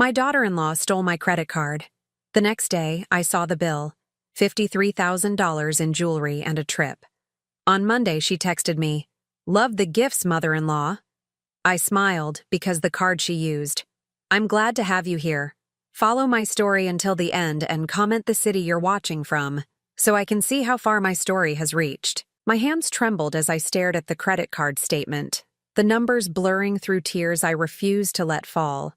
My daughter-in-law stole my credit card. The next day, I saw the bill, $53,000 in jewelry and a trip. On Monday, she texted me, "Love the gifts, mother-in-law." I smiled because the card she used. "I'm glad to have you here. Follow my story until the end and comment the city you're watching from, so I can see how far my story has reached." My hands trembled as I stared at the credit card statement, the numbers blurring through tears I refused to let fall.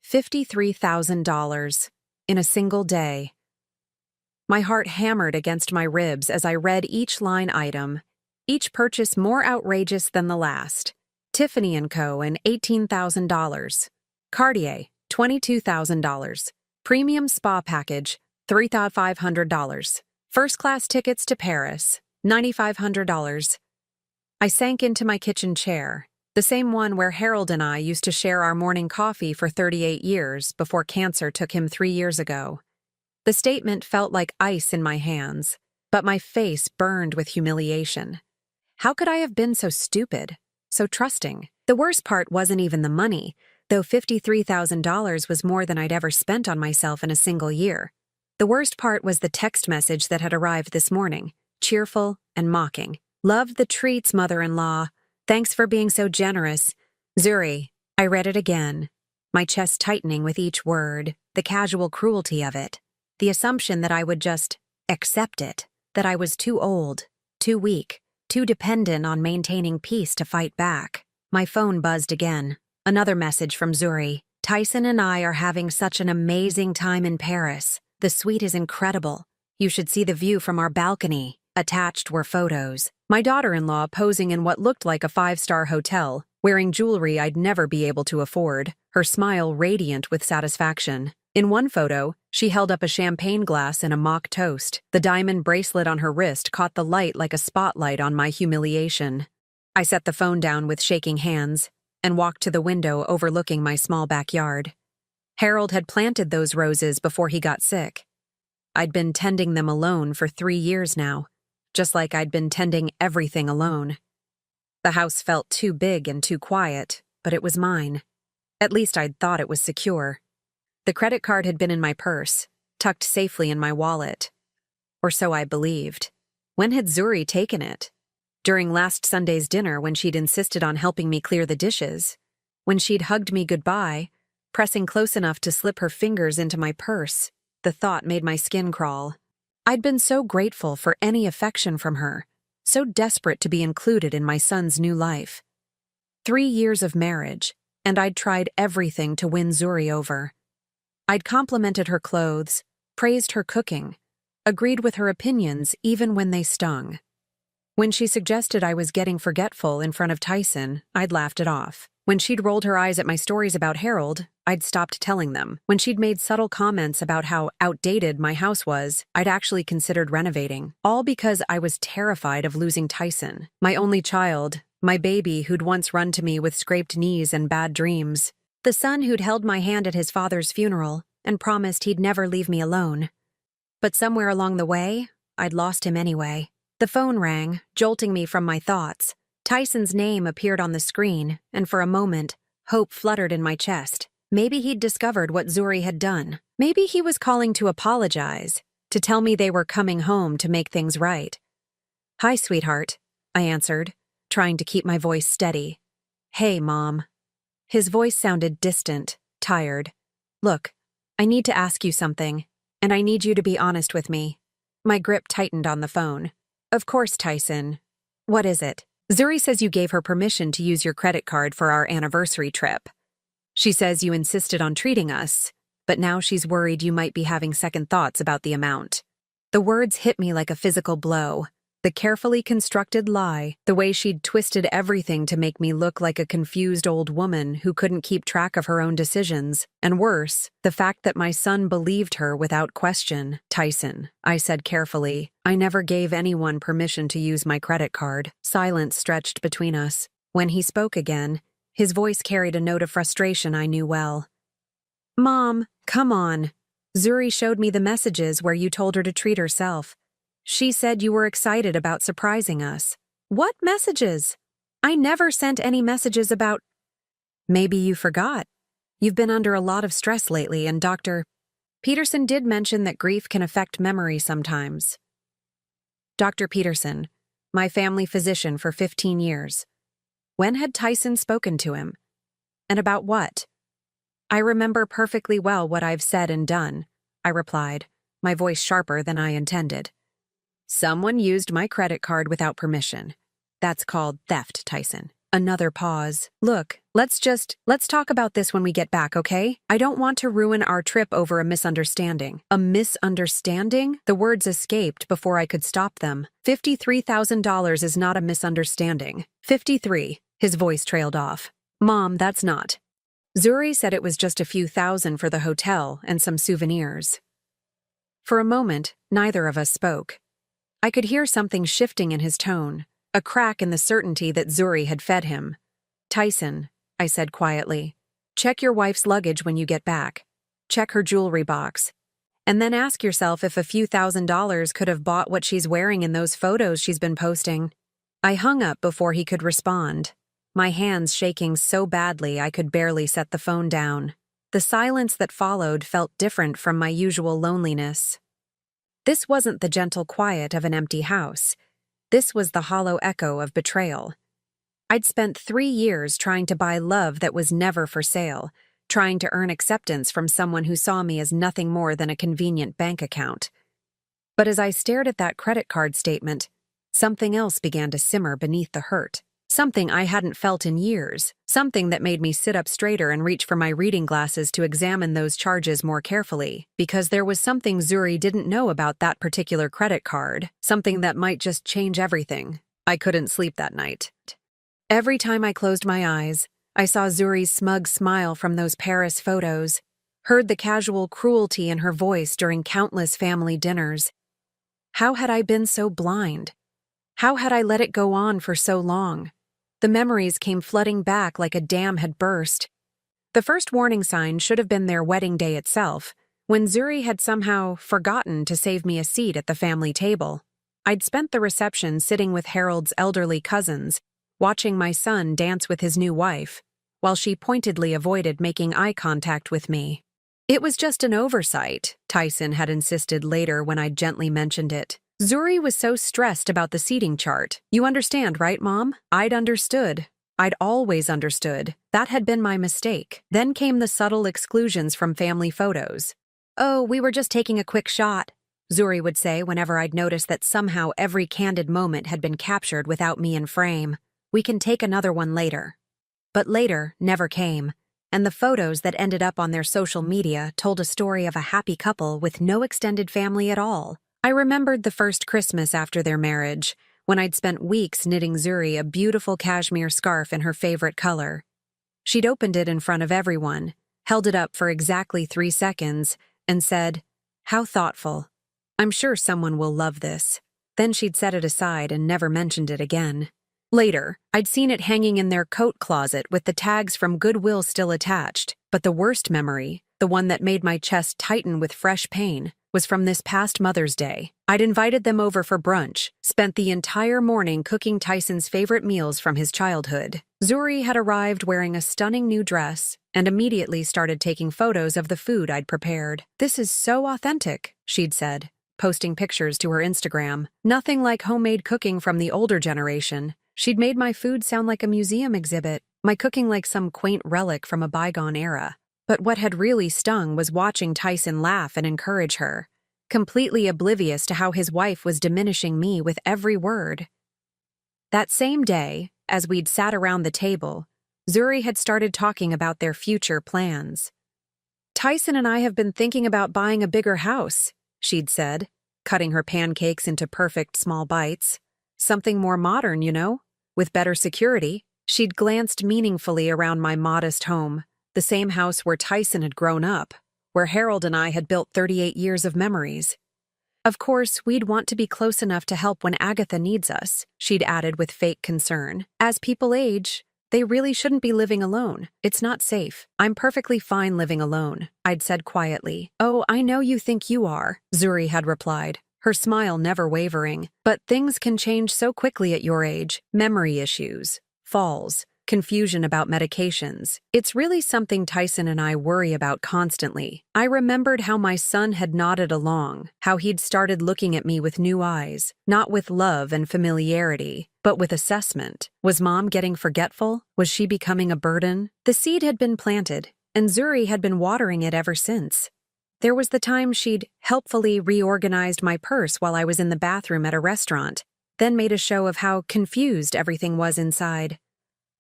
$53,000 in a single day. My heart hammered against my ribs as I read each line item, each purchase more outrageous than the last. Tiffany & Co. and $18,000. Cartier, $22,000. Premium spa package, $3,500. First-class tickets to Paris, $9,500. I sank into my kitchen chair, the same one where Harold and I used to share our morning coffee for 38 years before cancer took him 3 years ago. The statement felt like ice in my hands, but my face burned with humiliation. How could I have been so stupid, so trusting? The worst part wasn't even the money, though $53,000 was more than I'd ever spent on myself in a single year. The worst part was the text message that had arrived this morning, cheerful and mocking. "Loved the treats, mother-in-law. Thanks for being so generous. Zuri." I read it again, my chest tightening with each word, the casual cruelty of it, the assumption that I would just accept it, that I was too old, too weak, too dependent on maintaining peace to fight back. My phone buzzed again. Another message from Zuri. "Tyson and I are having such an amazing time in Paris. The suite is incredible. You should see the view from our balcony." Attached were photos. My daughter-in-law posing in what looked like a 5-star hotel, wearing jewelry I'd never be able to afford, her smile radiant with satisfaction. In one photo, she held up a champagne glass in a mock toast. The diamond bracelet on her wrist caught the light like a spotlight on my humiliation. I set the phone down with shaking hands and walked to the window overlooking my small backyard. Harold had planted those roses before he got sick. I'd been tending them alone for 3 years now, just like I'd been tending everything alone. The house felt too big and too quiet, but it was mine. At least I'd thought it was secure. The credit card had been in my purse, tucked safely in my wallet. Or so I believed. When had Zuri taken it? During last Sunday's dinner when she'd insisted on helping me clear the dishes. When she'd hugged me goodbye, pressing close enough to slip her fingers into my purse. The thought made my skin crawl. I'd been so grateful for any affection from her, so desperate to be included in my son's new life. 3 years of marriage, and I'd tried everything to win Zuri over. I'd complimented her clothes, praised her cooking, agreed with her opinions even when they stung. When she suggested I was getting forgetful in front of Tyson, I'd laughed it off. When she'd rolled her eyes at my stories about Harold, I'd stopped telling them. When she'd made subtle comments about how outdated my house was, I'd actually considered renovating. All because I was terrified of losing Tyson, my only child, my baby who'd once run to me with scraped knees and bad dreams, the son who'd held my hand at his father's funeral and promised he'd never leave me alone. But somewhere along the way, I'd lost him anyway. The phone rang, jolting me from my thoughts. Tyson's name appeared on the screen, and for a moment, hope fluttered in my chest. Maybe he'd discovered what Zuri had done. Maybe he was calling to apologize, to tell me they were coming home to make things right. "Hi, sweetheart," I answered, trying to keep my voice steady. "Hey, Mom." His voice sounded distant, tired. "Look, I need to ask you something, and I need you to be honest with me." My grip tightened on the phone. "Of course, Tyson. What is it?" "Zuri says you gave her permission to use your credit card for our anniversary trip. She says you insisted on treating us, but now she's worried you might be having second thoughts about the amount." The words hit me like a physical blow. The carefully constructed lie, the way she'd twisted everything to make me look like a confused old woman who couldn't keep track of her own decisions, and worse, the fact that my son believed her without question. "Tyson," I said carefully, "I never gave anyone permission to use my credit card." Silence stretched between us. When he spoke again, his voice carried a note of frustration I knew well. "Mom, come on. Zuri showed me the messages where you told her to treat herself. She said you were excited about surprising us." "What messages? I never sent any messages about—" "Maybe you forgot. You've been under a lot of stress lately, and Dr. Peterson did mention that grief can affect memory sometimes. Dr. Peterson, my family physician for 15 years. When had Tyson spoken to him? And about what? I remember perfectly well what I've said and done, I replied, my voice sharper than I intended. Someone used my credit card without permission. That's called theft, Tyson. Another pause. Look, let's talk about this when we get back, okay? I don't want to ruin our trip over a misunderstanding. A misunderstanding? The words escaped before I could stop them. $53,000 is not a misunderstanding. 53. His voice trailed off. Mom, that's not. Zuri said it was just a few thousand for the hotel and some souvenirs. For a moment, neither of us spoke. I could hear something shifting in his tone. A crack in the certainty that Zuri had fed him. Tyson, I said quietly, check your wife's luggage when you get back. Check her jewelry box. And then ask yourself if a few $1,000s could have bought what she's wearing in those photos she's been posting. I hung up before he could respond, my hands shaking so badly I could barely set the phone down. The silence that followed felt different from my usual loneliness. This wasn't the gentle quiet of an empty house. This was the hollow echo of betrayal. I'd spent 3 years trying to buy love that was never for sale, trying to earn acceptance from someone who saw me as nothing more than a convenient bank account. But as I stared at that credit card statement, something else began to simmer beneath the hurt. Something I hadn't felt in years, something that made me sit up straighter and reach for my reading glasses to examine those charges more carefully, because there was something Zuri didn't know about that particular credit card, something that might just change everything. I couldn't sleep that night. Every time I closed my eyes, I saw Zuri's smug smile from those Paris photos, heard the casual cruelty in her voice during countless family dinners. How had I been so blind? How had I let it go on for so long? The memories came flooding back like a dam had burst. The first warning sign should have been their wedding day itself, when Zuri had somehow forgotten to save me a seat at the family table. I'd spent the reception sitting with Harold's elderly cousins, watching my son dance with his new wife, while she pointedly avoided making eye contact with me. It was just an oversight, Tyson had insisted later when I gently mentioned it. Zuri was so stressed about the seating chart. You understand, right, Mom? I'd understood. I'd always understood. That had been my mistake. Then came the subtle exclusions from family photos. Oh, we were just taking a quick shot, Zuri would say whenever I'd noticed that somehow every candid moment had been captured without me in frame. We can take another one later. But later never came, and the photos that ended up on their social media told a story of a happy couple with no extended family at all. I remembered the first Christmas after their marriage, when I'd spent weeks knitting Zuri a beautiful cashmere scarf in her favorite color. She'd opened it in front of everyone, held it up for exactly 3 seconds, and said, "How thoughtful. I'm sure someone will love this." Then she'd set it aside and never mentioned it again. Later, I'd seen it hanging in their coat closet with the tags from Goodwill still attached, but the worst memory, the one that made my chest tighten with fresh pain, was from this past Mother's Day. I'd invited them over for brunch, spent the entire morning cooking Tyson's favorite meals from his childhood. Zuri had arrived wearing a stunning new dress and immediately started taking photos of the food I'd prepared. "This is so authentic," she'd said, posting pictures to her Instagram. Nothing like homemade cooking from the older generation. She'd made my food sound like a museum exhibit, my cooking like some quaint relic from a bygone era. But what had really stung was watching Tyson laugh and encourage her, completely oblivious to how his wife was diminishing me with every word. That same day, as we'd sat around the table, Zuri had started talking about their future plans. "Tyson and I have been thinking about buying a bigger house," she'd said, cutting her pancakes into perfect small bites. "Something more modern, you know, with better security." She'd glanced meaningfully around my modest home, the same house where Tyson had grown up, where Harold and I had built 38 years of memories. "Of course, we'd want to be close enough to help when Agatha needs us," she'd added with fake concern. "As people age, they really shouldn't be living alone. It's not safe." "I'm perfectly fine living alone," I'd said quietly. "Oh, I know you think you are," Zuri had replied, her smile never wavering. "But things can change so quickly at your age. Memory issues, falls, confusion about medications. It's really something Tyson and I worry about constantly. I remembered how my son had nodded along, how he'd started looking at me with new eyes, not with love and familiarity, but with assessment. Was Mom getting forgetful? Was she becoming a burden? The seed had been planted, and Zuri had been watering it ever since. There was the time she'd helpfully reorganized my purse while I was in the bathroom at a restaurant, then made a show of how confused everything was inside.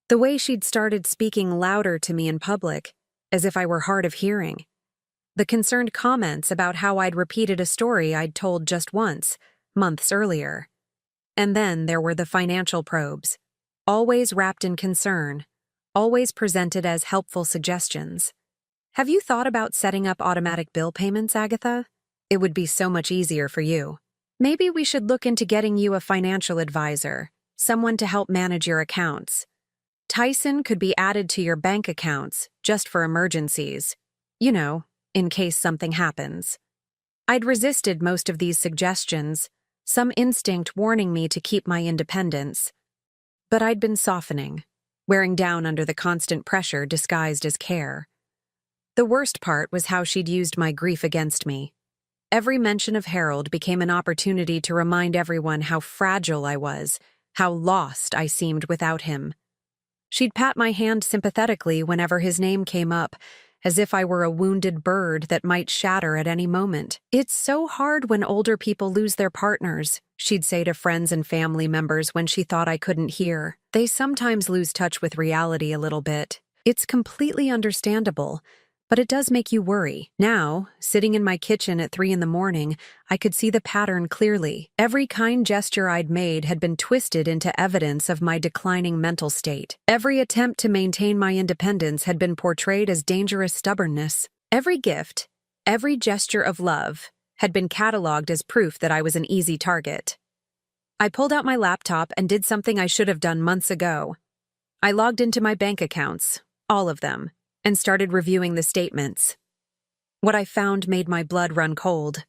The way she'd started speaking louder to me in public, as if I were hard of hearing. The concerned comments about how I'd repeated a story I'd told just once, months earlier. And then there were the financial probes, always wrapped in concern, always presented as helpful suggestions. Have you thought about setting up automatic bill payments, Agatha? It would be so much easier for you. Maybe we should look into getting you a financial advisor, someone to help manage your accounts. Tyson could be added to your bank accounts just for emergencies. You know, in case something happens. I'd resisted most of these suggestions, some instinct warning me to keep my independence. But I'd been softening, wearing down under the constant pressure disguised as care. The worst part was how she'd used my grief against me. Every mention of Harold became an opportunity to remind everyone how fragile I was, how lost I seemed without him. She'd pat my hand sympathetically whenever his name came up, as if I were a wounded bird that might shatter at any moment. It's so hard when older people lose their partners, she'd say to friends and family members when she thought I couldn't hear. They sometimes lose touch with reality a little bit. It's completely understandable. But it does make you worry. Now, sitting in my kitchen at 3 a.m, I could see the pattern clearly. Every kind gesture I'd made had been twisted into evidence of my declining mental state. Every attempt to maintain my independence had been portrayed as dangerous stubbornness. Every gift, every gesture of love, had been cataloged as proof that I was an easy target. I pulled out my laptop and did something I should have done months ago. I logged into my bank accounts, all of them, and started reviewing the statements. What I found made my blood run cold.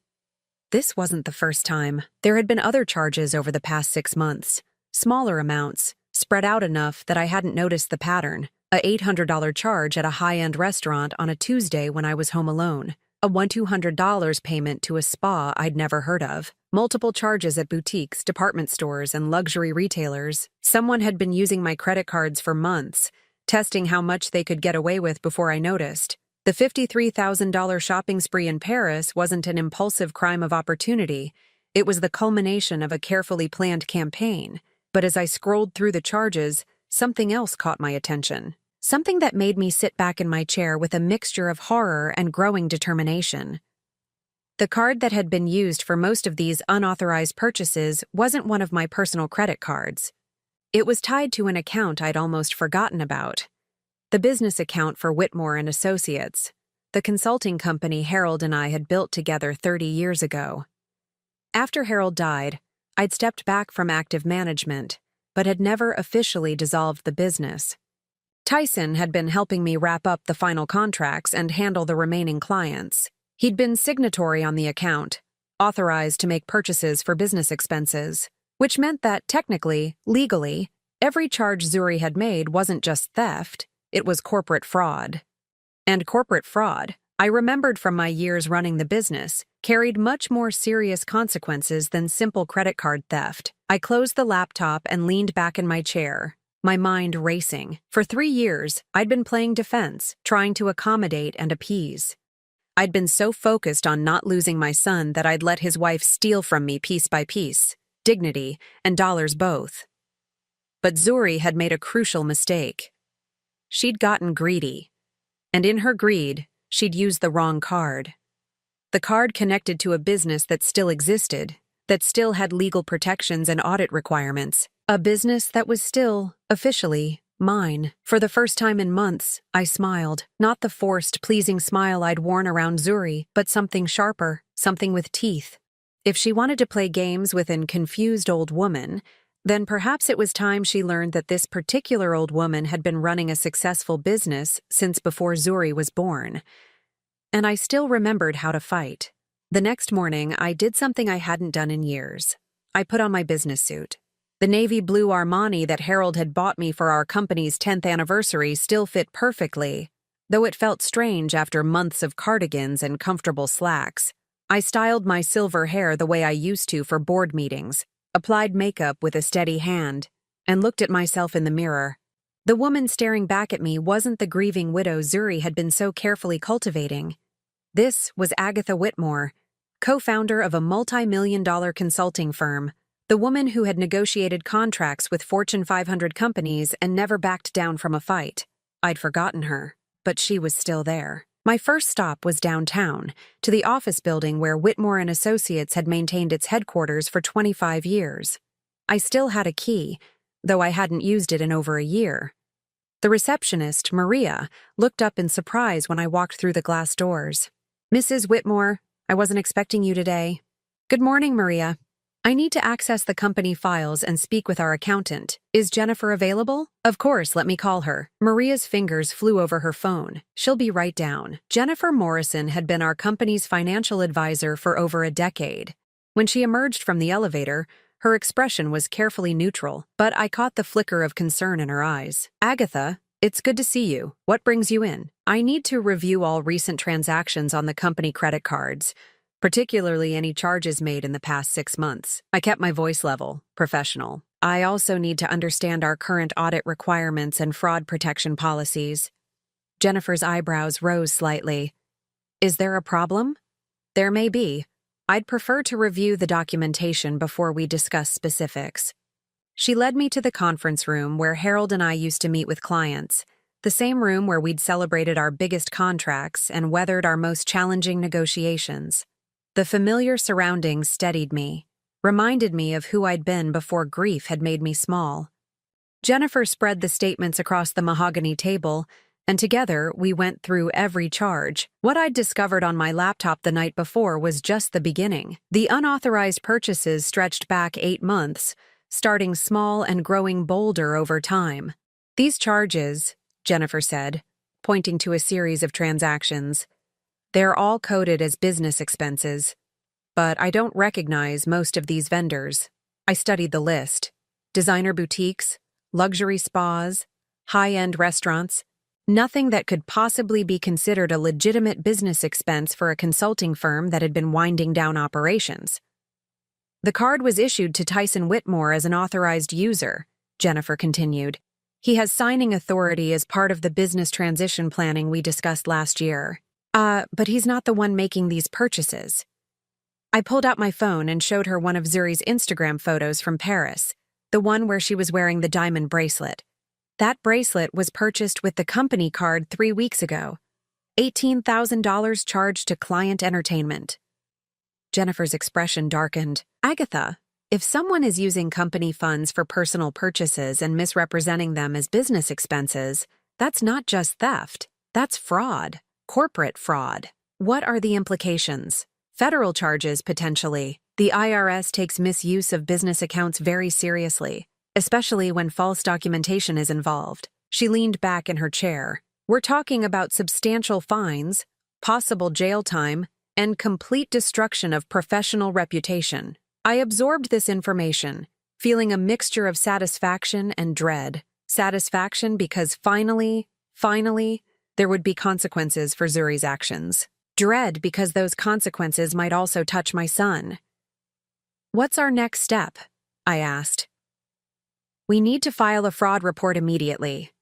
This wasn't the first time. There had been other charges over the past 6 months, smaller amounts, spread out enough that I hadn't noticed the pattern. A $800 charge at a high-end restaurant on a Tuesday when I was home alone. A $200 payment to a spa I'd never heard of. Multiple charges at boutiques, department stores, and luxury retailers. Someone had been using my credit cards for months, testing how much they could get away with before I noticed. The $53,000 shopping spree in Paris wasn't an impulsive crime of opportunity. It was the culmination of a carefully planned campaign. But as I scrolled through the charges, something else caught my attention. Something that made me sit back in my chair with a mixture of horror and growing determination. The card that had been used for most of these unauthorized purchases wasn't one of my personal credit cards. It was tied to an account I'd almost forgotten about. The business account for Whitmore and Associates, the consulting company Harold and I had built together 30 years ago. After Harold died, I'd stepped back from active management, but had never officially dissolved the business. Tyson had been helping me wrap up the final contracts and handle the remaining clients. He'd been signatory on the account, authorized to make purchases for business expenses, which meant that technically, legally, every charge Zuri had made wasn't just theft, it was corporate fraud. And corporate fraud, I remembered from my years running the business, carried much more serious consequences than simple credit card theft. I closed the laptop and leaned back in my chair, my mind racing. For 3 years, I'd been playing defense, trying to accommodate and appease. I'd been so focused on not losing my son that I'd let his wife steal from me piece by piece. Dignity, and dollars both. But Zuri had made a crucial mistake. She'd gotten greedy, and in her greed, she'd used the wrong card. The card connected to a business that still existed, that still had legal protections and audit requirements, a business that was still, officially, mine. For the first time in months, I smiled, not the forced, pleasing smile I'd worn around Zuri, but something sharper, something with teeth. If she wanted to play games with an confused old woman, then perhaps it was time she learned that this particular old woman had been running a successful business since before Zuri was born. And I still remembered how to fight. The next morning, I did something I hadn't done in years. I put on my business suit. The navy blue Armani that Harold had bought me for our company's 10th anniversary still fit perfectly, though it felt strange after months of cardigans and comfortable slacks. I styled my silver hair the way I used to for board meetings, applied makeup with a steady hand, and looked at myself in the mirror. The woman staring back at me wasn't the grieving widow Zuri had been so carefully cultivating. This was Agatha Whitmore, co-founder of a multi-million-dollar consulting firm, the woman who had negotiated contracts with Fortune 500 companies and never backed down from a fight. I'd forgotten her, but she was still there. My first stop was downtown, to the office building where Whitmore and Associates had maintained its headquarters for 25 years. I still had a key, though I hadn't used it in over a year. The receptionist, Maria, looked up in surprise when I walked through the glass doors. "Mrs. Whitmore, I wasn't expecting you today." "Good morning, Maria. I need to access the company files and speak with our accountant. Is Jennifer available?" "Of course, let me call her." Maria's fingers flew over her phone. "She'll be right down." Jennifer Morrison had been our company's financial advisor for over a decade. When she emerged from the elevator, her expression was carefully neutral, but I caught the flicker of concern in her eyes. "Agatha, it's good to see you. What brings you in?" "I need to review all recent transactions on the company credit cards, particularly any charges made in the past 6 months." I kept my voice level, professional. "I also need to understand our current audit requirements and fraud protection policies." Jennifer's eyebrows rose slightly. "Is there a problem?" "There may be. I'd prefer to review the documentation before we discuss specifics." She led me to the conference room where Harold and I used to meet with clients, the same room where we'd celebrated our biggest contracts and weathered our most challenging negotiations. The familiar surroundings steadied me, reminded me of who I'd been before grief had made me small. Jennifer spread the statements across the mahogany table, and together we went through every charge. What I'd discovered on my laptop the night before was just the beginning. The unauthorized purchases stretched back 8 months, starting small and growing bolder over time. "These charges," Jennifer said, pointing to a series of transactions, "they're all coded as business expenses. But I don't recognize most of these vendors." I studied the list. Designer boutiques, luxury spas, high-end restaurants. Nothing that could possibly be considered a legitimate business expense for a consulting firm that had been winding down operations. "The card was issued to Tyson Whitmore as an authorized user," Jennifer continued. "He has signing authority as part of the business transition planning we discussed last year. But he's not the one making these purchases." I pulled out my phone and showed her one of Zuri's Instagram photos from Paris, the one where she was wearing the diamond bracelet. That bracelet was purchased with the company card 3 weeks ago. $18,000 charged to client entertainment. Jennifer's expression darkened. "Agatha, if someone is using company funds for personal purchases and misrepresenting them as business expenses, that's not just theft. That's fraud. Corporate fraud. What are the implications?" "Federal charges, potentially. The IRS takes misuse of business accounts very seriously, especially when false documentation is involved." She leaned back in her chair. "We're talking about substantial fines, possible jail time, and complete destruction of professional reputation." I absorbed this information, feeling a mixture of satisfaction and dread. Satisfaction because finally, there would be consequences for Zuri's actions. Dread because those consequences might also touch my son. "What's our next step?" I asked. "We need to file a fraud report immediately.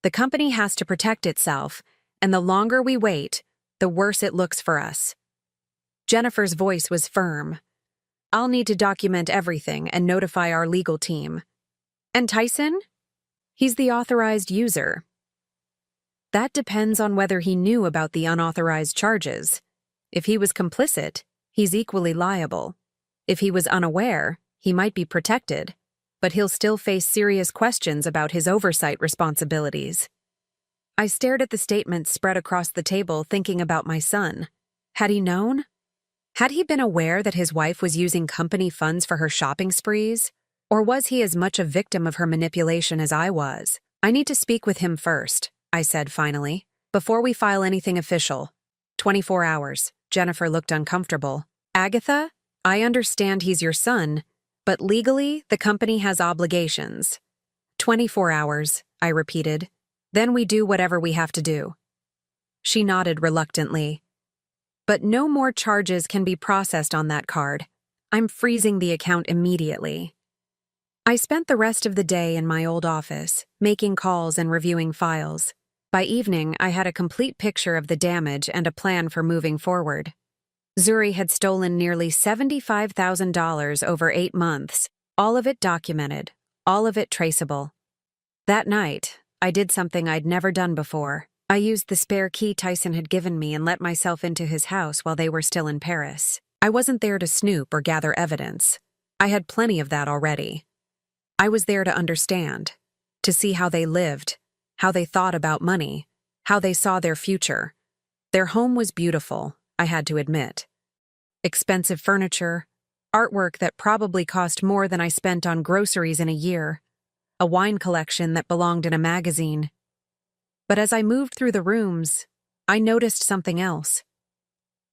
The company has to protect itself, and the longer we wait, the worse it looks for us." Jennifer's voice was firm. "I'll need to document everything and notify our legal team." "And Tyson?" "He's the authorized user." "That depends on whether he knew about the unauthorized charges. If he was complicit, he's equally liable. If he was unaware, he might be protected, but he'll still face serious questions about his oversight responsibilities." I stared at the statements spread across the table, thinking about my son. Had he known? Had he been aware that his wife was using company funds for her shopping sprees? Or was he as much a victim of her manipulation as I was? "I need to speak with him first," I said finally, "before we file anything official." 24 hours. Jennifer looked uncomfortable. "Agatha, I understand he's your son, But legally, the company has obligations. 24 hours, I repeated. Then we do whatever we have to do. She nodded reluctantly. But no more charges can be processed on that card. I'm freezing the account immediately. I spent the rest of the day in my old office, making calls and reviewing files. By evening, I had a complete picture of the damage and a plan for moving forward. Zuri had stolen nearly $75,000 over 8 months, all of it documented, all of it traceable. That night, I did something I'd never done before. I used the spare key Tyson had given me and let myself into his house while they were still in Paris. I wasn't there to snoop or gather evidence. I had plenty of that already. I was there to understand, to see how they lived, how they thought about money, how they saw their future. Their home was beautiful, I had to admit. Expensive furniture, artwork that probably cost more than I spent on groceries in a year, a wine collection that belonged in a magazine. But as I moved through the rooms, I noticed something else.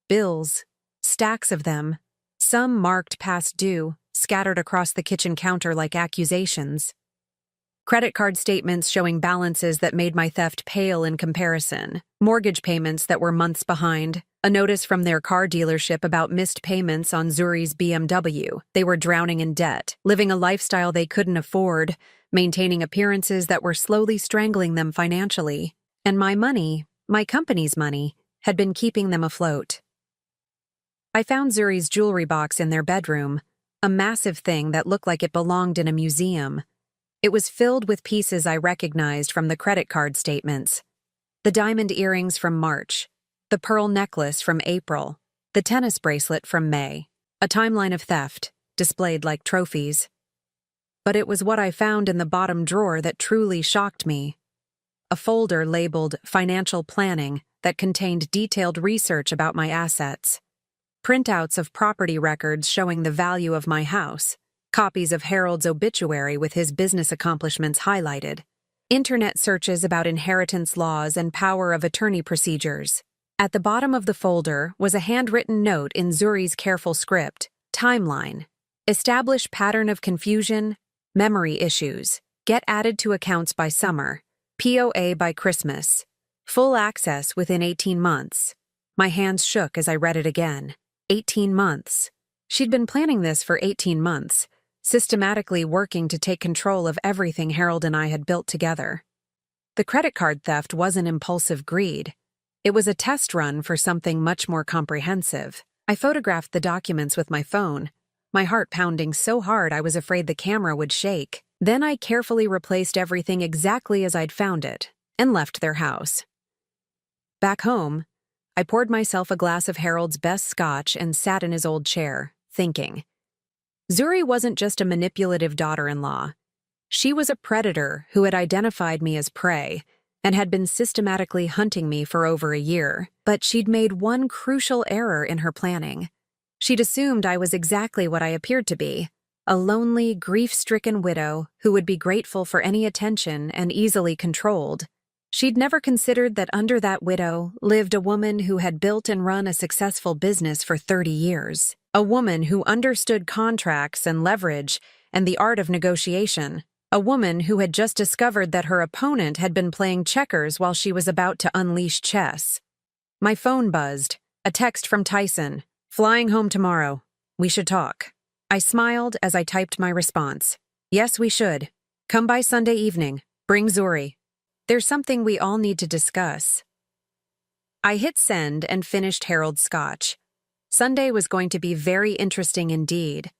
Bills, stacks of them, some marked past due, scattered across the kitchen counter like accusations. Credit card statements showing balances that made my theft pale in comparison. Mortgage payments that were months behind. A notice from their car dealership about missed payments on Zuri's BMW. They were drowning in debt, living a lifestyle they couldn't afford, maintaining appearances that were slowly strangling them financially. And my money, my company's money, had been keeping them afloat. I found Zuri's jewelry box in their bedroom, a massive thing that looked like it belonged in a museum. It was filled with pieces I recognized from the credit card statements. The diamond earrings from March, the pearl necklace from April, the tennis bracelet from May, a timeline of theft, displayed like trophies. But it was what I found in the bottom drawer that truly shocked me. A folder labeled Financial Planning that contained detailed research about my assets. Printouts of property records showing the value of my house. Copies of Harold's obituary with his business accomplishments highlighted. Internet searches about inheritance laws and power of attorney procedures. At the bottom of the folder was a handwritten note in Zuri's careful script. Timeline. Establish pattern of confusion, memory issues. Get added to accounts by summer. POA by Christmas. Full access within 18 months. My hands shook as I read it again. 18 months. She'd been planning this for 18 months, systematically working to take control of everything Harold and I had built together. The credit card theft wasn't impulsive greed. It was a test run for something much more comprehensive. I photographed the documents with my phone, my heart pounding so hard I was afraid the camera would shake. Then I carefully replaced everything exactly as I'd found it, and left their house. Back home, I poured myself a glass of Harold's best scotch and sat in his old chair, thinking. Zuri wasn't just a manipulative daughter-in-law. She was a predator who had identified me as prey and had been systematically hunting me for over a year. But she'd made one crucial error in her planning. She'd assumed I was exactly what I appeared to be, a lonely, grief-stricken widow who would be grateful for any attention and easily controlled. She'd never considered that under that widow lived a woman who had built and run a successful business for 30 years. A woman who understood contracts and leverage and the art of negotiation. A woman who had just discovered that her opponent had been playing checkers while she was about to unleash chess. My phone buzzed. A text from Tyson. Flying home tomorrow. We should talk. I smiled as I typed my response. Yes, we should. Come by Sunday evening. Bring Zuri. There's something we all need to discuss. I hit send and finished Harold's scotch. Sunday was going to be very interesting indeed.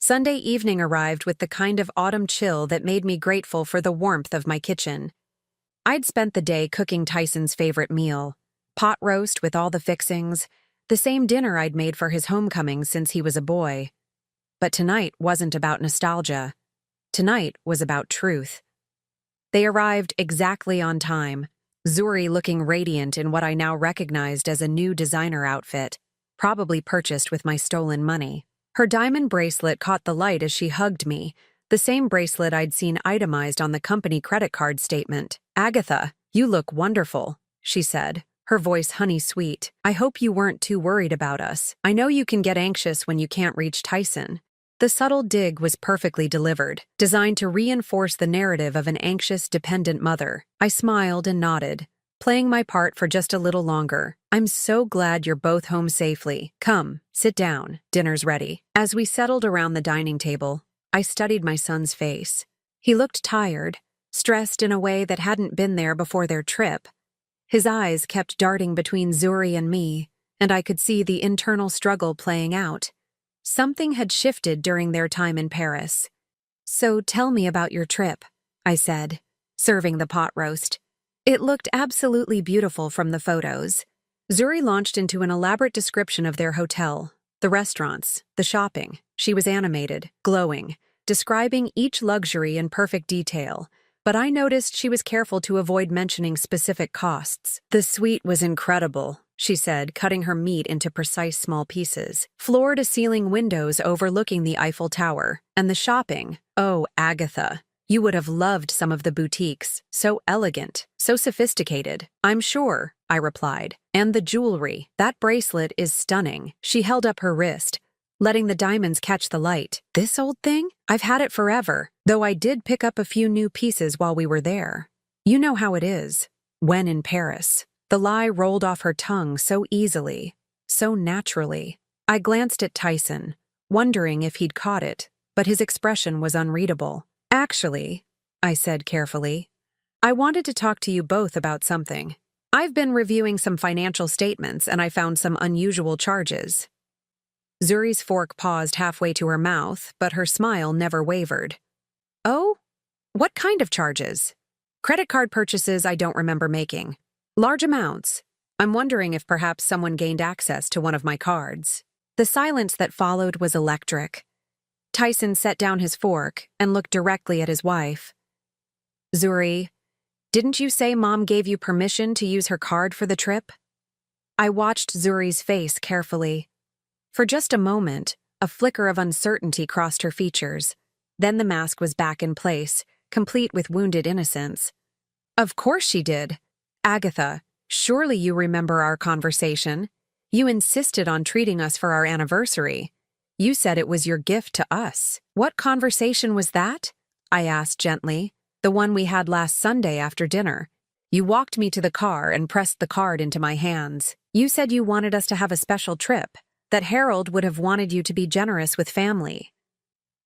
Sunday evening arrived with the kind of autumn chill that made me grateful for the warmth of my kitchen. I'd spent the day cooking Tyson's favorite meal, pot roast with all the fixings, the same dinner I'd made for his homecoming since he was a boy. But tonight wasn't about nostalgia. Tonight was about truth. They arrived exactly on time, Zuri looking radiant in what I now recognized as a new designer outfit, probably purchased with my stolen money. Her diamond bracelet caught the light as she hugged me, the same bracelet I'd seen itemized on the company credit card statement. "Agatha, you look wonderful," she said, her voice honey-sweet. "I hope you weren't too worried about us. I know you can get anxious when you can't reach Tyson." The subtle dig was perfectly delivered, designed to reinforce the narrative of an anxious, dependent mother. I smiled and nodded, playing my part for just a little longer. I'm so glad you're both home safely. Come, sit down. Dinner's ready. As we settled around the dining table, I studied my son's face. He looked tired, stressed in a way that hadn't been there before their trip. His eyes kept darting between Zuri and me, and I could see the internal struggle playing out. Something had shifted during their time in Paris. So tell me about your trip, I said, serving the pot roast. It looked absolutely beautiful from the photos. Zuri launched into an elaborate description of their hotel, the restaurants, the shopping. She was animated, glowing, describing each luxury in perfect detail, but I noticed she was careful to avoid mentioning specific costs. The suite was incredible, she said, cutting her meat into precise small pieces. Floor-to-ceiling windows overlooking the Eiffel Tower. And the shopping. Oh, Agatha. You would have loved some of the boutiques. So elegant, so sophisticated. I'm sure, I replied. And the jewelry. That bracelet is stunning. She held up her wrist, letting the diamonds catch the light. This old thing? I've had it forever, though I did pick up a few new pieces while we were there. You know how it is. When in Paris. The lie rolled off her tongue so easily, so naturally. I glanced at Tyson, wondering if he'd caught it, but his expression was unreadable. Actually, I said carefully, I wanted to talk to you both about something. I've been reviewing some financial statements and I found some unusual charges. Zuri's fork paused halfway to her mouth, but her smile never wavered. Oh? What kind of charges? Credit card purchases I don't remember making. Large amounts. I'm wondering if perhaps someone gained access to one of my cards. The silence that followed was electric. Tyson set down his fork and looked directly at his wife. Zuri, didn't you say Mom gave you permission to use her card for the trip? I watched Zuri's face carefully. For just a moment, a flicker of uncertainty crossed her features. Then the mask was back in place, complete with wounded innocence. Of course she did. Agatha, surely you remember our conversation. You insisted on treating us for our anniversary. You said it was your gift to us. What conversation was that? I asked gently. The one we had last Sunday after dinner. You walked me to the car and pressed the card into my hands. You said you wanted us to have a special trip, that Harold would have wanted you to be generous with family.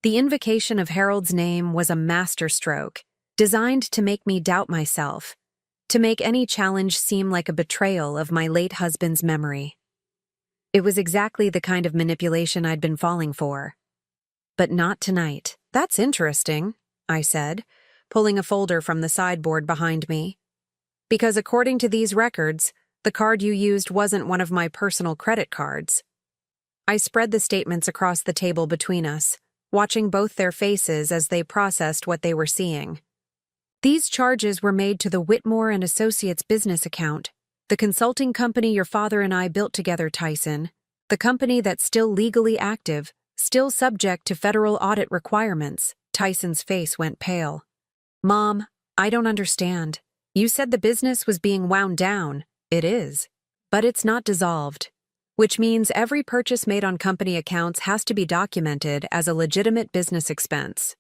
The invocation of Harold's name was a masterstroke, designed to make me doubt myself, to make any challenge seem like a betrayal of my late husband's memory. It was exactly the kind of manipulation I'd been falling for. But not tonight. That's interesting, I said, pulling a folder from the sideboard behind me. Because according to these records, the card you used wasn't one of my personal credit cards. I spread the statements across the table between us, watching both their faces as they processed what they were seeing. These charges were made to the Whitmore and Associates business account, the consulting company your father and I built together, Tyson, the company that's still legally active, still subject to federal audit requirements. Tyson's face went pale. Mom, I don't understand. You said the business was being wound down. It is. But it's not dissolved, which means every purchase made on company accounts has to be documented as a legitimate business expense.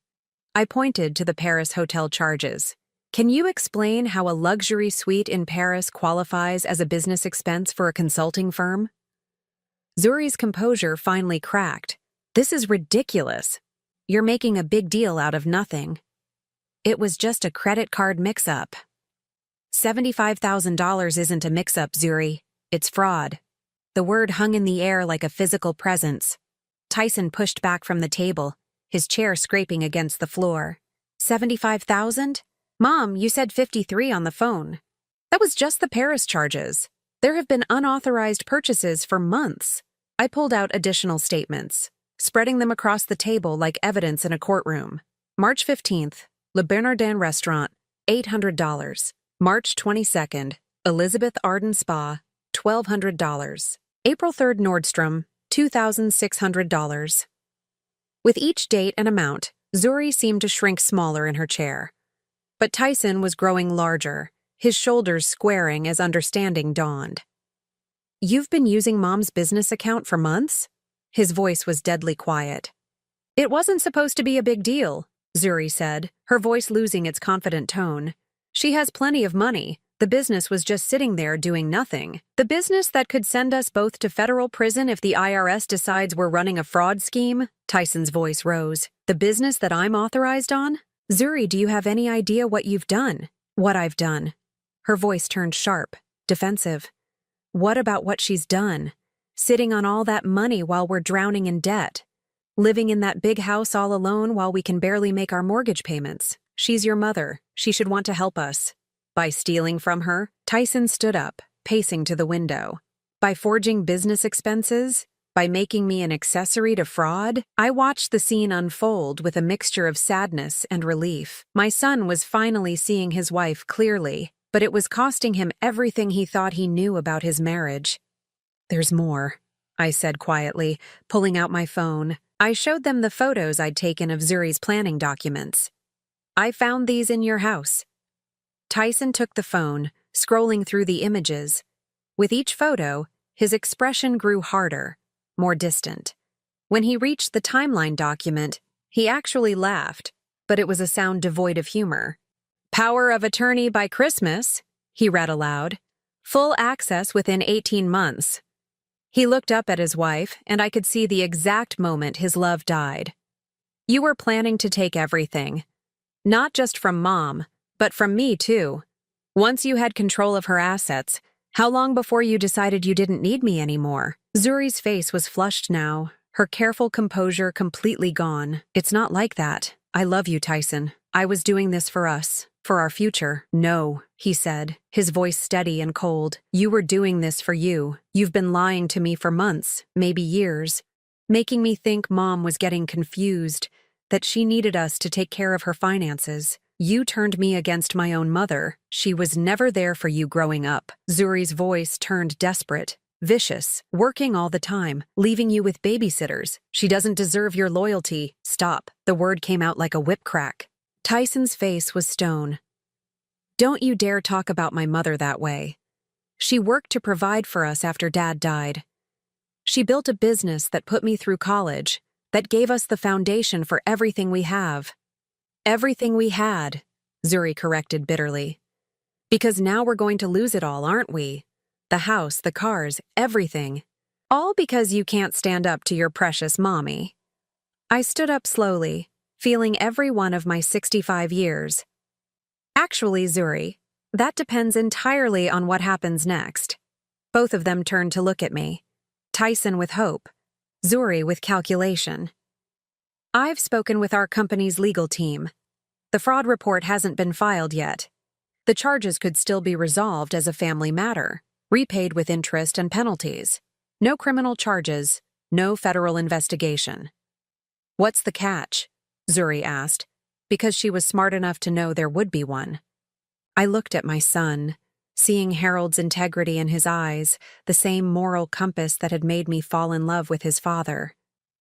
I pointed to the Paris hotel charges. Can you explain how a luxury suite in Paris qualifies as a business expense for a consulting firm? Zuri's composure finally cracked. This is ridiculous. You're making a big deal out of nothing. It was just a credit card mix-up. $75,000 isn't a mix-up, Zuri. It's fraud. The word hung in the air like a physical presence. Tyson pushed back from the table, his chair scraping against the floor. 75,000? Mom, you said 53 on the phone. That was just the Paris charges. There have been unauthorized purchases for months. I pulled out additional statements, spreading them across the table like evidence in a courtroom. March 15th, Le Bernardin Restaurant, $800. March 22nd, Elizabeth Arden Spa, $1,200. April 3rd, Nordstrom, $2,600. With each date and amount, Zuri seemed to shrink smaller in her chair. But Tyson was growing larger, his shoulders squaring as understanding dawned. You've been using Mom's business account for months? His voice was deadly quiet. It wasn't supposed to be a big deal, Zuri said, her voice losing its confident tone. She has plenty of money. The business was just sitting there doing nothing. The business that could send us both to federal prison if the IRS decides we're running a fraud scheme? Tyson's voice rose. The business that I'm authorized on? Zuri, do you have any idea what you've done? What I've done? Her voice turned sharp, defensive. What about what she's done? Sitting on all that money while we're drowning in debt. Living in that big house all alone while we can barely make our mortgage payments. She's your mother. She should want to help us. By stealing from her, Tyson stood up, pacing to the window. By forging business expenses? By making me an accessory to fraud? I watched the scene unfold with a mixture of sadness and relief. My son was finally seeing his wife clearly, but it was costing him everything he thought he knew about his marriage. There's more, I said quietly, pulling out my phone. I showed them the photos I'd taken of Zuri's planning documents. I found these in your house. Tyson took the phone, scrolling through the images. With each photo, his expression grew harder, more distant. When he reached the timeline document, he actually laughed, but it was a sound devoid of humor. Power of attorney by Christmas, he read aloud. Full access within 18 months. He looked up at his wife, and I could see the exact moment his love died. You were planning to take everything. Not just from Mom, but from me too. Once you had control of her assets, how long before you decided you didn't need me anymore? Zuri's face was flushed now, her careful composure completely gone. It's not like that. I love you, Tyson. I was doing this for us, for our future. No, he said, his voice steady and cold. You were doing this for you. You've been lying to me for months, maybe years, making me think Mom was getting confused, that she needed us to take care of her finances. You turned me against my own mother. She was never there for you growing up. Zuri's voice turned desperate, vicious, working all the time, leaving you with babysitters. She doesn't deserve your loyalty. Stop. The word came out like a whip crack. Tyson's face was stone. Don't you dare talk about my mother that way. She worked to provide for us after Dad died. She built a business that put me through college, that gave us the foundation for everything we have. Everything we had, Zuri corrected bitterly. Because now we're going to lose it all, aren't we? The house, the cars, everything. All because you can't stand up to your precious mommy. I stood up slowly, feeling every one of my 65 years. Actually, Zuri, that depends entirely on what happens next. Both of them turned to look at me. Tyson with hope, Zuri with calculation. I've spoken with our company's legal team. The fraud report hasn't been filed yet. The charges could still be resolved as a family matter, repaid with interest and penalties. No criminal charges, no federal investigation. What's the catch? Zuri asked, because she was smart enough to know there would be one. I looked at my son, seeing Harold's integrity in his eyes, the same moral compass that had made me fall in love with his father.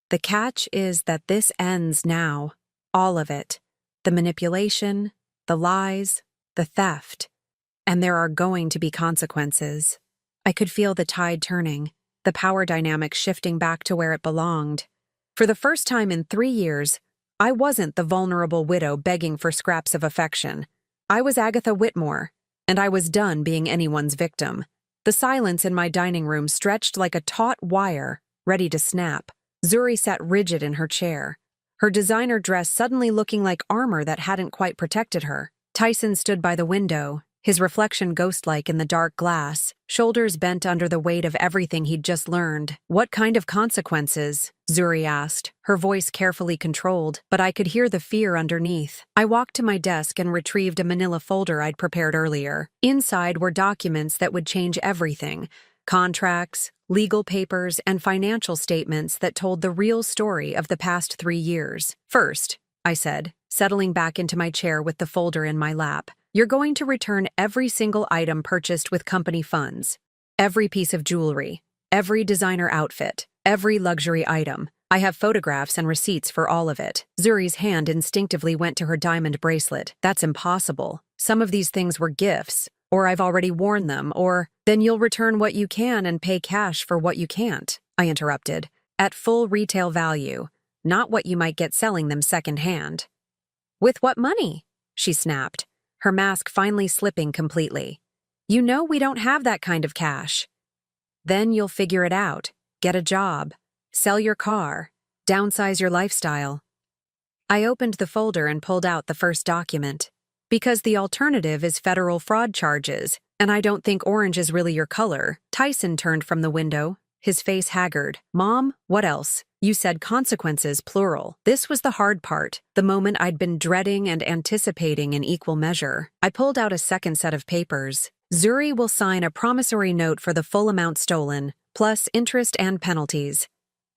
The catch is that this ends now, all of it. The manipulation, the lies, the theft. And there are going to be consequences. I could feel the tide turning, the power dynamic shifting back to where it belonged. For the first time in 3 years, I wasn't the vulnerable widow begging for scraps of affection. I was Agatha Whitmore, and I was done being anyone's victim. The silence in my dining room stretched like a taut wire, ready to snap. Zuri sat rigid in her chair, her designer dress suddenly looking like armor that hadn't quite protected her. Tyson stood by the window, his reflection ghost-like in the dark glass, shoulders bent under the weight of everything he'd just learned. What kind of consequences? Zuri asked, her voice carefully controlled, but I could hear the fear underneath. I walked to my desk and retrieved a manila folder I'd prepared earlier. Inside were documents that would change everything. Contracts, legal papers, and financial statements that told the real story of the past 3 years. First, I said, settling back into my chair with the folder in my lap, you're going to return every single item purchased with company funds. Every piece of jewelry, every designer outfit, every luxury item. I have photographs and receipts for all of it. Zuri's hand instinctively went to her diamond bracelet. That's impossible. Some of these things were gifts, or I've already worn them, or then you'll return what you can and pay cash for what you can't, I interrupted. At full retail value. not what you might get selling them secondhand. With what money? She snapped, her mask finally slipping completely. You know we don't have that kind of cash. Then you'll figure it out, get a job, sell your car, downsize your lifestyle. I opened the folder and pulled out the first document. Because the alternative is federal fraud charges, and I don't think orange is really your color. Tyson turned from the window, his face haggard. Mom, what else? You said consequences, plural. This was the hard part, the moment I'd been dreading and anticipating in equal measure. I pulled out a second set of papers. Zuri will sign a promissory note for the full amount stolen, plus interest and penalties.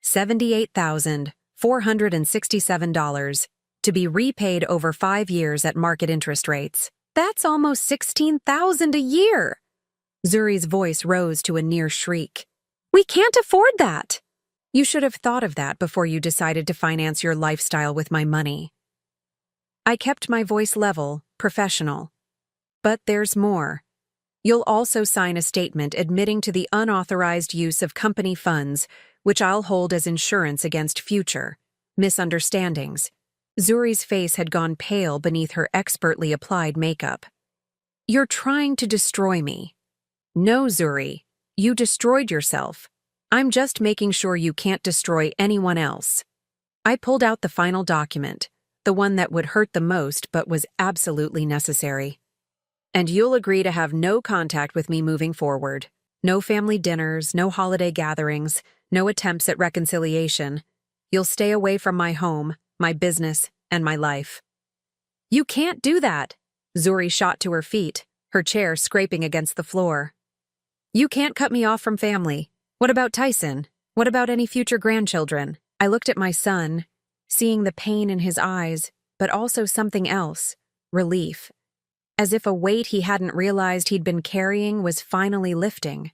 $78,467, to be repaid over 5 years at market interest rates. That's almost $16,000 a year. Zuri's voice rose to a near shriek. We can't afford that. You should have thought of that before you decided to finance your lifestyle with my money. I kept my voice level, professional. But there's more. You'll also sign a statement admitting to the unauthorized use of company funds, which I'll hold as insurance against future misunderstandings. Zuri's face had gone pale beneath her expertly applied makeup. You're trying to destroy me. No, Zuri. You destroyed yourself. I'm just making sure you can't destroy anyone else. I pulled out the final document, the one that would hurt the most but was absolutely necessary. And you'll agree to have no contact with me moving forward. No family dinners, no holiday gatherings, no attempts at reconciliation. You'll stay away from my home, my business, and my life. You can't do that. Zuri shot to her feet, her chair scraping against the floor. You can't cut me off from family. What about Tyson? What about any future grandchildren? I looked at my son, seeing the pain in his eyes, but also something else, relief. As if a weight he hadn't realized he'd been carrying was finally lifting.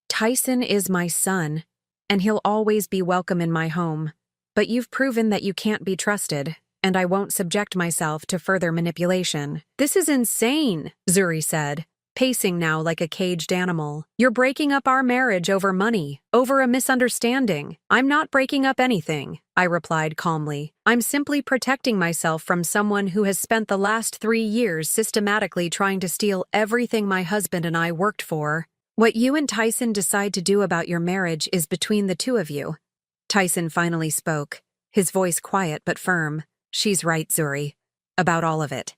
Tyson is my son, and he'll always be welcome in my home. But you've proven that you can't be trusted, and I won't subject myself to further manipulation. This is insane, Zuri said, pacing now like a caged animal. You're breaking up our marriage over money, over a misunderstanding. I'm not breaking up anything, I replied calmly. I'm simply protecting myself from someone who has spent the last 3 years systematically trying to steal everything my husband and I worked for. What you and Tyson decide to do about your marriage is between the two of you. Tyson finally spoke, his voice quiet but firm. She's right, Zuri. About all of it.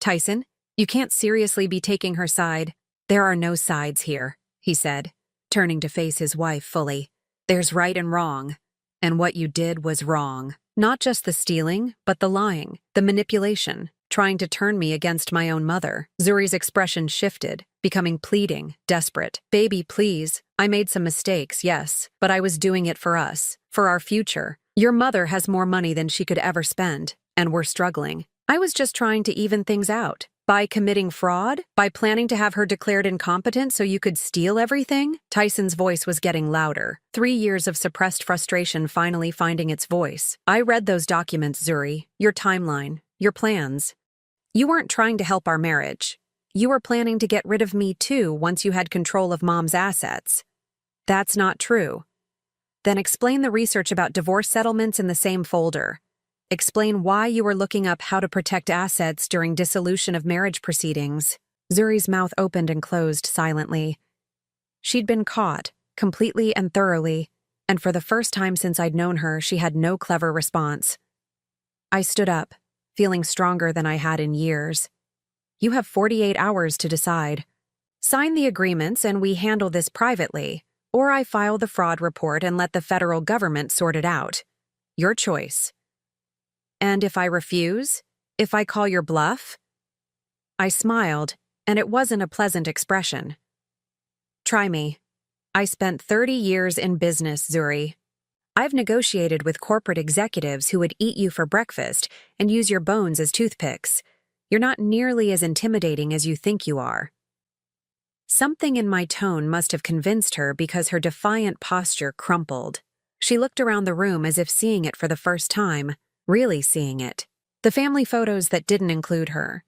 Tyson, you can't seriously be taking her side. There are no sides here, he said, turning to face his wife fully. There's right and wrong. And what you did was wrong. Not just the stealing, but the lying, the manipulation, trying to turn me against my own mother. Zuri's expression shifted, becoming pleading, desperate. Baby, please. I made some mistakes, yes, but I was doing it for us, for our future. Your mother has more money than she could ever spend, and we're struggling. I was just trying to even things out. By committing fraud? By planning to have her declared incompetent so you could steal everything? Tyson's voice was getting louder, 3 years of suppressed frustration finally finding its voice. I read those documents, Zuri, your timeline, your plans. You weren't trying to help our marriage. You were planning to get rid of me too once you had control of Mom's assets. That's not true. Then explain the research about divorce settlements in the same folder. Explain why you were looking up how to protect assets during dissolution of marriage proceedings. Zuri's mouth opened and closed silently. She'd been caught, completely and thoroughly, and for the first time since I'd known her, she had no clever response. I stood up, feeling stronger than I had in years. You have 48 hours to decide. Sign the agreements and we handle this privately, or I file the fraud report and let the federal government sort it out. Your choice. And if I refuse? If I call your bluff? I smiled, and it wasn't a pleasant expression. Try me. I spent 30 years in business, Zuri. I've negotiated with corporate executives who would eat you for breakfast and use your bones as toothpicks. You're not nearly as intimidating as you think you are. Something in my tone must have convinced her because her defiant posture crumpled. She looked around the room as if seeing it for the first time. Really seeing it. The family photos that didn't include her.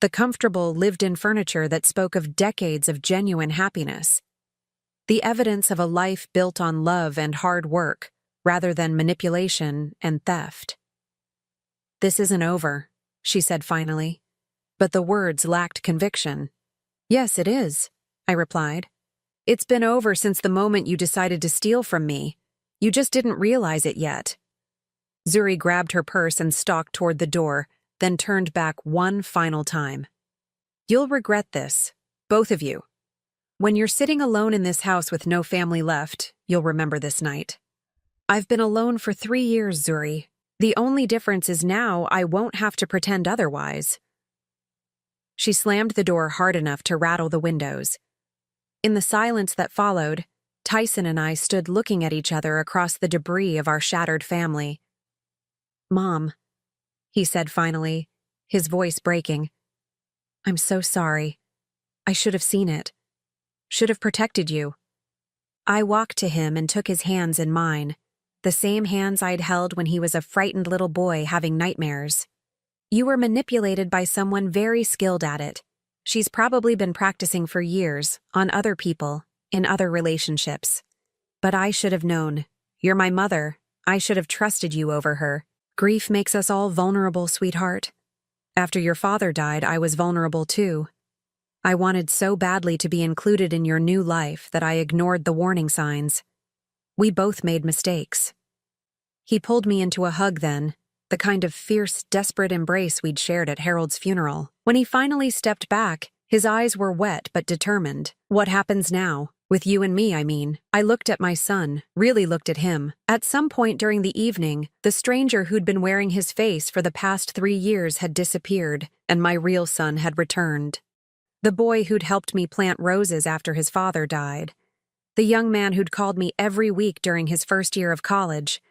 The comfortable, lived-in furniture that spoke of decades of genuine happiness. The evidence of a life built on love and hard work, rather than manipulation and theft. "This isn't over," she said finally, but the words lacked conviction. "Yes, it is," I replied. "It's been over since the moment you decided to steal from me. You just didn't realize it yet." Zuri grabbed her purse and stalked toward the door, then turned back one final time. "You'll regret this, both of you. When you're sitting alone in this house with no family left, you'll remember this night. I've been alone for 3 years, Zuri. The only difference is now I won't have to pretend otherwise." She slammed the door hard enough to rattle the windows. In the silence that followed, Tyson and I stood looking at each other across the debris of our shattered family. "Mom," he said finally, his voice breaking. "I'm so sorry. I should have seen it. Should have protected you." I walked to him and took his hands in mine, the same hands I'd held when he was a frightened little boy having nightmares. "You were manipulated by someone very skilled at it. She's probably been practicing for years, on other people, in other relationships. But I should have known. You're my mother. I should have trusted you over her. Grief makes us all vulnerable, sweetheart. After your father died, I was vulnerable too. I wanted so badly to be included in your new life that I ignored the warning signs. We both made mistakes." He pulled me into a hug then, the kind of fierce, desperate embrace we'd shared at Harold's funeral. When he finally stepped back, his eyes were wet but determined. "What happens now? With you and me, I mean." I looked at my son, really looked at him. At some point during the evening, the stranger who'd been wearing his face for the past 3 years had disappeared, and my real son had returned. The boy who'd helped me plant roses after his father died. The young man who'd called me every week during his first year of college.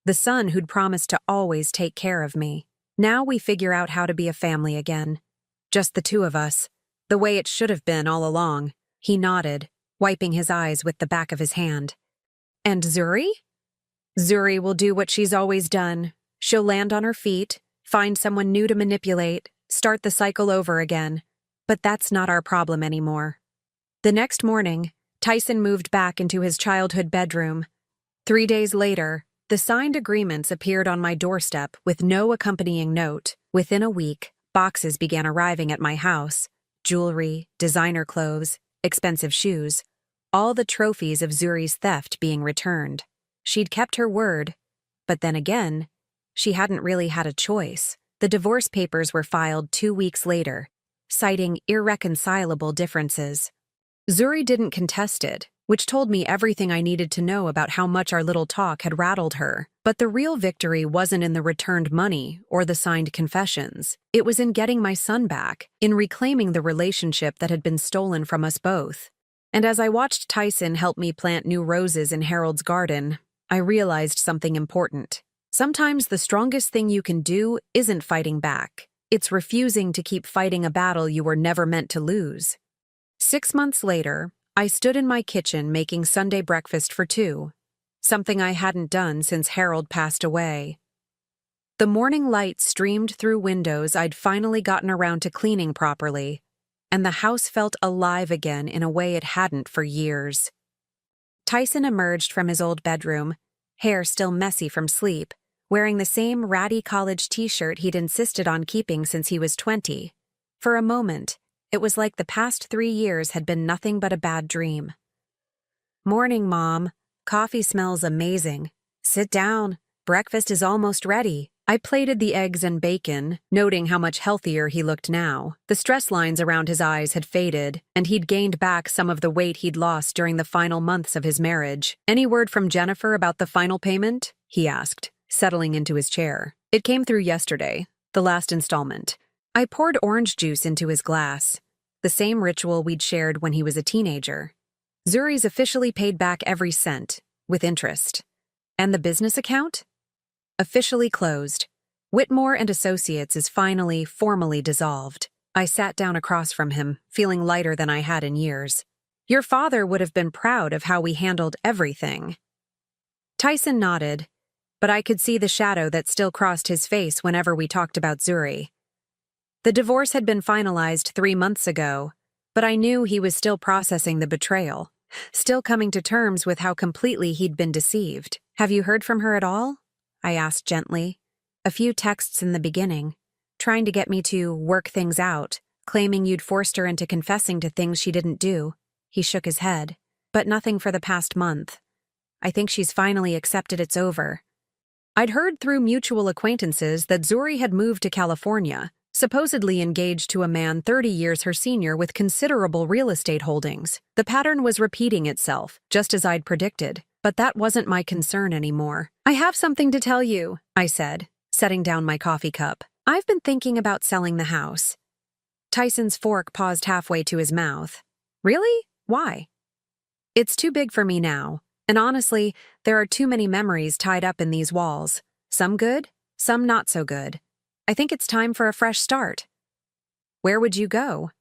The son who'd promised to always take care of me. Now we figure out how to be a family again. Just the two of us, the way it should have been all along. He nodded, wiping his eyes with the back of his hand. "And Zuri?" "Zuri will do what she's always done. She'll land on her feet, find someone new to manipulate, start the cycle over again. But that's not our problem anymore." The next morning, Tyson moved back into his childhood bedroom. 3 days later, the signed agreements appeared on my doorstep with no accompanying note. Within a week, boxes began arriving at my house. Jewelry, designer clothes, expensive shoes. All the trophies of Zuri's theft being returned. She'd kept her word, but then again, she hadn't really had a choice. The divorce papers were filed 2 weeks later, citing irreconcilable differences. Zuri didn't contest it, which told me everything I needed to know about how much our little talk had rattled her. But the real victory wasn't in the returned money or the signed confessions. It was in getting my son back, in reclaiming the relationship that had been stolen from us both. And as I watched Tyson help me plant new roses in Harold's garden, I realized something important. Sometimes the strongest thing you can do isn't fighting back. It's refusing to keep fighting a battle you were never meant to lose. 6 months later, I stood in my kitchen making Sunday breakfast for 2, something I hadn't done since Harold passed away. The morning light streamed through windows I'd finally gotten around to cleaning properly, and the house felt alive again in a way it hadn't for years. Tyson emerged from his old bedroom, hair still messy from sleep, wearing the same ratty college t-shirt he'd insisted on keeping since he was 20. For a moment, it was like the past 3 years had been nothing but a bad dream. "Morning, Mom. Coffee smells amazing. Sit down. Breakfast is almost ready." I plated the eggs and bacon, noting how much healthier he looked now. The stress lines around his eyes had faded, and he'd gained back some of the weight he'd lost during the final months of his marriage. "Any word from Jennifer about the final payment?" he asked, settling into his chair. "It came through yesterday, the last installment." I poured orange juice into his glass, the same ritual we'd shared when he was a teenager. "Zuri's officially paid back every cent, with interest. And the business account? Officially closed. Whitmore and Associates is finally, formally dissolved." I sat down across from him, feeling lighter than I had in years. "Your father would have been proud of how we handled everything." Tyson nodded, but I could see the shadow that still crossed his face whenever we talked about Zuri. The divorce had been finalized 3 months ago, but I knew he was still processing the betrayal, still coming to terms with how completely he'd been deceived. Have you heard from her at all? I asked gently. A few texts in the beginning, trying to get me to work things out, claiming you'd forced her into confessing to things she didn't do. He shook his head. But nothing for the past month. I think she's finally accepted it's over. I'd heard through mutual acquaintances that Zuri had moved to California, supposedly engaged to a man 30 years her senior with considerable real estate holdings. The pattern was repeating itself, just as I'd predicted, but that wasn't my concern anymore. I have something to tell you, I said, setting down my coffee cup. I've been thinking about selling the house. Tyson's fork paused halfway to his mouth. Really? Why? It's too big for me now, and honestly, there are too many memories tied up in these walls. Some good, some not so good. I think it's time for a fresh start. Where would you go?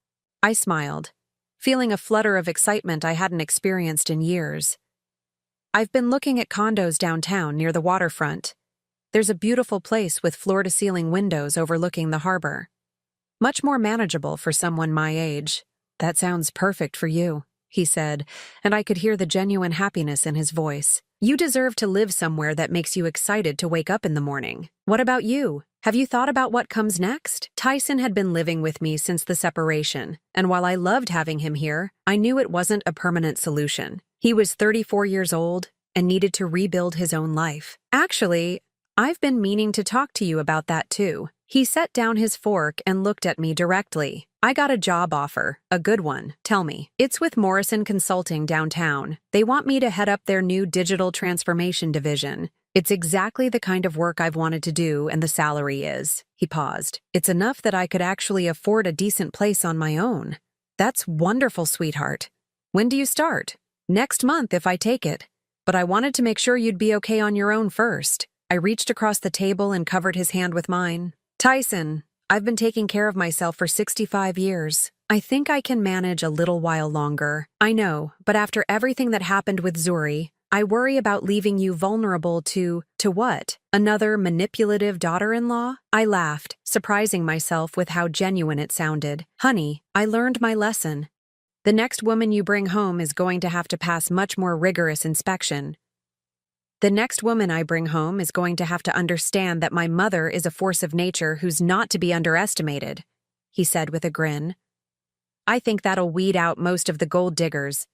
I smiled, feeling a flutter of excitement I hadn't experienced in years. I've been looking at condos downtown near the waterfront. There's a beautiful place with floor-to-ceiling windows overlooking the harbor. Much more manageable for someone my age. That sounds perfect for you, he said, and I could hear the genuine happiness in his voice. You deserve to live somewhere that makes you excited to wake up in the morning. What about you? Have you thought about what comes next? Tyson had been living with me since the separation, and while I loved having him here, I knew it wasn't a permanent solution. He was 34 years old and needed to rebuild his own life. Actually, I've been meaning to talk to you about that too. He set down his fork and looked at me directly. I got a job offer, a good one, tell me. It's with Morrison Consulting downtown. They want me to head up their new digital transformation division. It's exactly the kind of work I've wanted to do, and the salary is. He paused. It's enough that I could actually afford a decent place on my own. That's wonderful, sweetheart. When do you start? Next month if I take it. But I wanted to make sure you'd be okay on your own first. I reached across the table and covered his hand with mine. Tyson, I've been taking care of myself for 65 years. I think I can manage a little while longer. I know, but after everything that happened with Zuri, I worry about leaving you vulnerable to what? Another manipulative daughter-in-law? I laughed, surprising myself with how genuine it sounded. Honey, I learned my lesson. The next woman you bring home is going to have to pass much more rigorous inspection. The next woman I bring home is going to have to understand that my mother is a force of nature who's not to be underestimated, he said with a grin. I think that'll weed out most of the gold diggers.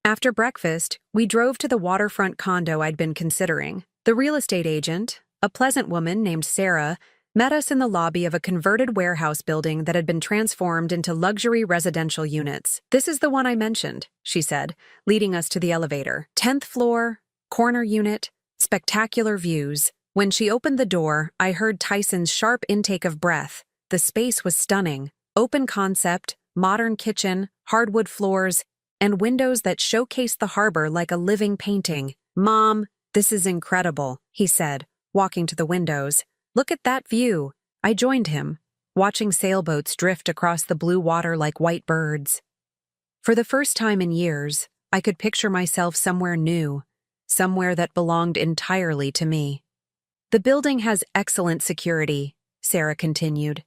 After breakfast, we drove to the waterfront condo I'd been considering. The real estate agent, a pleasant woman named Sarah, met us in the lobby of a converted warehouse building that had been transformed into luxury residential units. This is the one I mentioned, she said, leading us to the elevator. 10th floor, corner unit, spectacular views. When she opened the door, I heard Tyson's sharp intake of breath. The space was stunning. Open concept, modern kitchen, hardwood floors, and windows that showcased the harbor like a living painting. Mom, this is incredible, he said, walking to the windows. Look at that view. I joined him, watching sailboats drift across the blue water like white birds. For the first time in years, I could picture myself somewhere new, somewhere that belonged entirely to me. The building has excellent security, Sarah continued.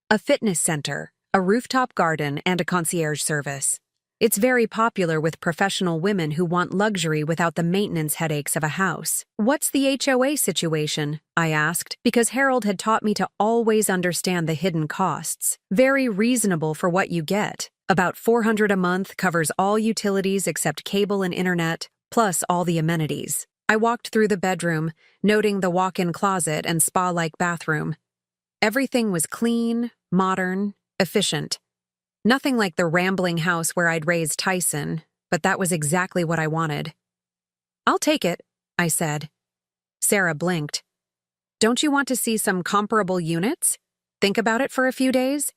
A fitness center, a rooftop garden, and a concierge service. It's very popular with professional women who want luxury without the maintenance headaches of a house. What's the HOA situation? I asked, because Harold had taught me to always understand the hidden costs. Very reasonable for what you get. About $400 a month covers all utilities except cable and internet, plus all the amenities. I walked through the bedroom, noting the walk-in closet and spa-like bathroom. Everything was clean, modern, efficient. Nothing like the rambling house where I'd raised Tyson, but that was exactly what I wanted. I'll take it, I said. Sarah blinked. Don't you want to see some comparable units? Think about it for a few days?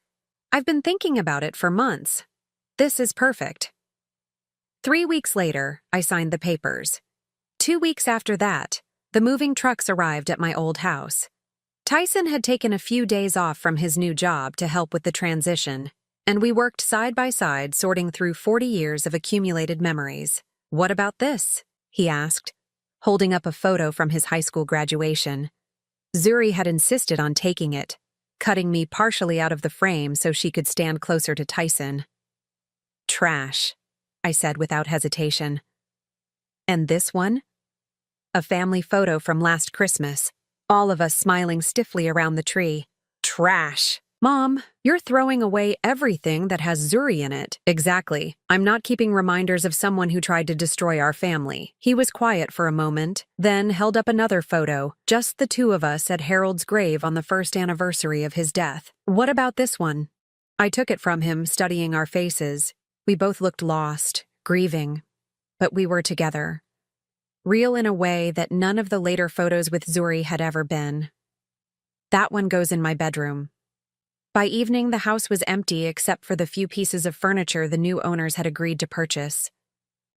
I've been thinking about it for months. This is perfect. 3 weeks later, I signed the papers. 2 weeks after that, the moving trucks arrived at my old house. Tyson had taken a few days off from his new job to help with the transition, and we worked side by side sorting through 40 years of accumulated memories. What about this? He asked, holding up a photo from his high school graduation. Zuri had insisted on taking it, cutting me partially out of the frame so she could stand closer to Tyson. Trash, I said without hesitation. And this one? a family photo from last Christmas. All of us smiling stiffly around the tree. Trash. Mom, you're throwing away everything that has Zuri in it. Exactly. I'm not keeping reminders of someone who tried to destroy our family. He was quiet for a moment, then held up another photo, just the two of us at Harold's grave on the first anniversary of his death. What about this one? I took it from him, studying our faces. We both looked lost, grieving, but we were together. Real in a way that none of the later photos with Zuri had ever been. That one goes in my bedroom. By evening, the house was empty except for the few pieces of furniture the new owners had agreed to purchase.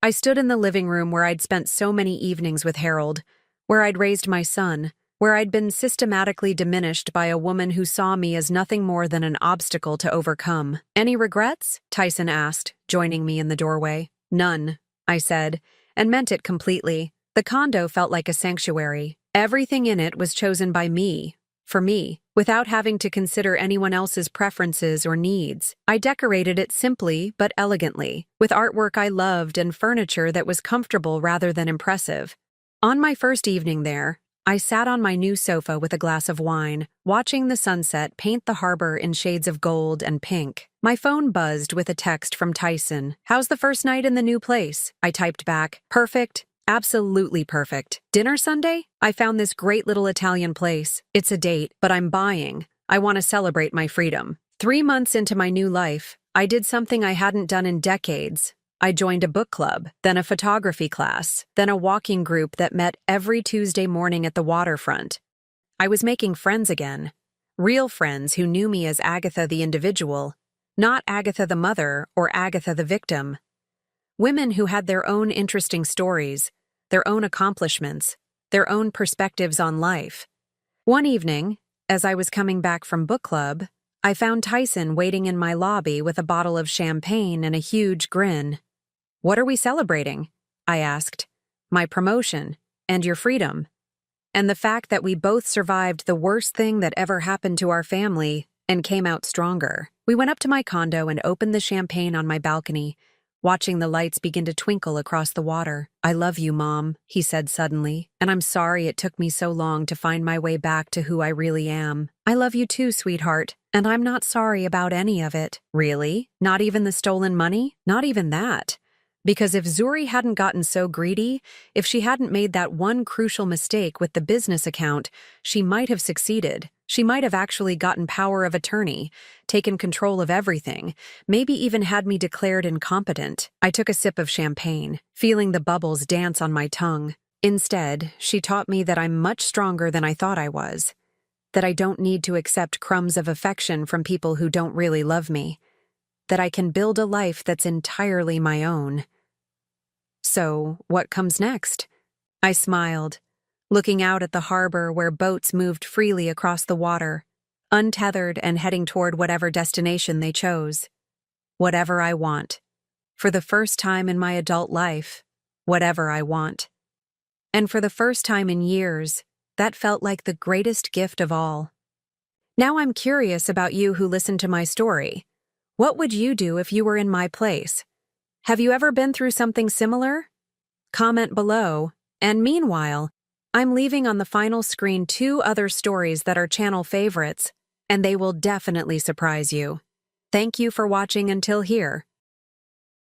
I stood in the living room where I'd spent so many evenings with Harold, where I'd raised my son, where I'd been systematically diminished by a woman who saw me as nothing more than an obstacle to overcome. Any regrets? Tyson asked, joining me in the doorway. None, I said, and meant it completely. The condo felt like a sanctuary. Everything in it was chosen by me, for me, without having to consider anyone else's preferences or needs. I decorated it simply but elegantly, with artwork I loved and furniture that was comfortable rather than impressive. On my first evening there, I sat on my new sofa with a glass of wine, watching the sunset paint the harbor in shades of gold and pink. My phone buzzed with a text from Tyson. "How's the first night in the new place?" I typed back. "Perfect. Absolutely perfect. Dinner Sunday? I found this great little Italian place. It's a date, but I'm buying. I want to celebrate my freedom." 3 months into my new life, I did something I hadn't done in decades. I joined a book club, then a photography class, then a walking group that met every Tuesday morning at the waterfront. I was making friends again. Real friends who knew me as Agatha the individual, not Agatha the mother or Agatha the victim. Women who had their own interesting stories, their own accomplishments, their own perspectives on life. One evening, as I was coming back from book club, I found Tyson waiting in my lobby with a bottle of champagne and a huge grin. "What are we celebrating?" I asked. "My promotion, and your freedom, and the fact that we both survived the worst thing that ever happened to our family and came out stronger." We went up to my condo and opened the champagne on my balcony, watching the lights begin to twinkle across the water. "I love you, Mom," he said suddenly, "and I'm sorry it took me so long to find my way back to who I really am." "I love you too, sweetheart, and I'm not sorry about any of it." "Really? Not even the stolen money?" "Not even that. Because if Zuri hadn't gotten so greedy, if she hadn't made that one crucial mistake with the business account, she might have succeeded. She might have actually gotten power of attorney, taken control of everything, maybe even had me declared incompetent." I took a sip of champagne, feeling the bubbles dance on my tongue. Instead, she taught me that I'm much stronger than I thought I was, that I don't need to accept crumbs of affection from people who don't really love me, that I can build a life that's entirely my own. "So, what comes next?" I smiled, looking out at the harbor where boats moved freely across the water, untethered and heading toward whatever destination they chose. Whatever I want. For the first time in my adult life, whatever I want. And for the first time in years, that felt like the greatest gift of all. Now I'm curious about you who listened to my story. What would you do if you were in my place? Have you ever been through something similar? Comment below, and meanwhile, I'm leaving on the final screen 2 other stories that are channel favorites, and they will definitely surprise you. Thank you for watching until here.